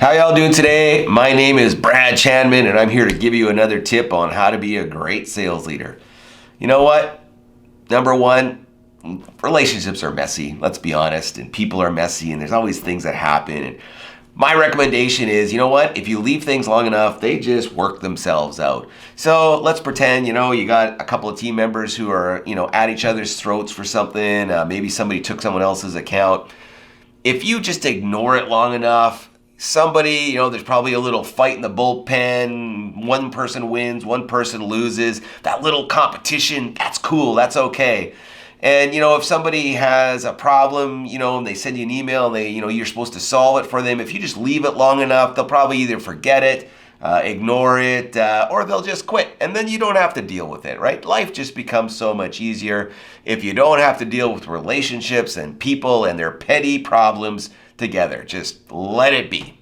How y'all doing today? My name is Brad Chanman, and I'm here to give you another tip on how to be a great sales leader. You know what? Number one, relationships are messy, let's be honest, and people are messy, and there's always things that happen. And my recommendation is, you know what? If you leave things long enough, they just work themselves out. So let's pretend, you got a couple of team members who are, at each other's throats for something. Maybe somebody took someone else's account. If you just ignore it long enough, somebody, there's probably a little fight in the bullpen. One person wins, one person loses. That little competition, that's cool, that's okay. And, if somebody has a problem, and they send you an email and you're supposed to solve it for them, if you just leave it long enough, they'll probably either forget it, ignore it, or they'll just quit. And then you don't have to deal with it, right? Life just becomes so much easier if you don't have to deal with relationships and people and their petty problems together. Just let it be.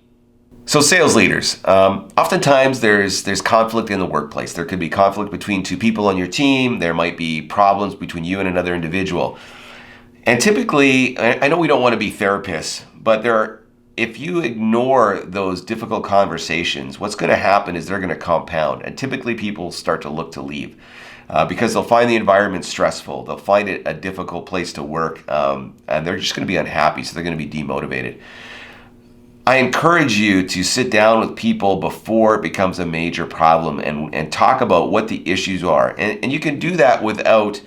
So sales leaders, oftentimes there's conflict in the workplace. There could be conflict between two people on your team. There might be problems between you and another individual. And typically, I know we don't want to be therapists, but if you ignore those difficult conversations, what's going to happen is they're going to compound. And typically people start to look to leave because they'll find the environment stressful. They'll find it a difficult place to work, and they're just going to be unhappy, so they're going to be demotivated. I encourage you to sit down with people before it becomes a major problem and talk about what the issues are. And you can do that without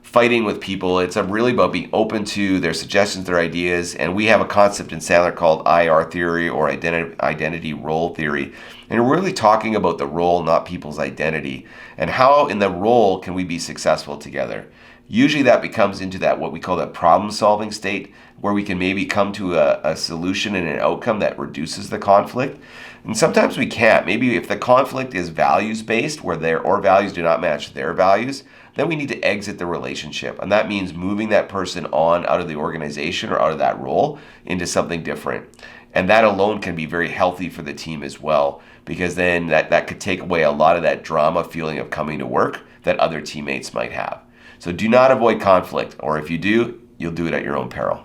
fighting with people. It's really about being open to their suggestions, their ideas. And we have a concept in Sandler called IR theory, or identity role theory. And we're really talking about the role, not people's identity, and how in the role can we be successful together. Usually that becomes into that what we call that problem-solving state, where we can maybe come to a solution and an outcome that reduces the conflict. And sometimes we can't. Maybe if the conflict is values-based, where our values do not match their values, then we need to exit the relationship. And that means moving that person on out of the organization or out of that role into something different. And that alone can be very healthy for the team as well, because then that could take away a lot of that drama feeling of coming to work that other teammates might have. So do not avoid conflict, or if you do, you'll do it at your own peril.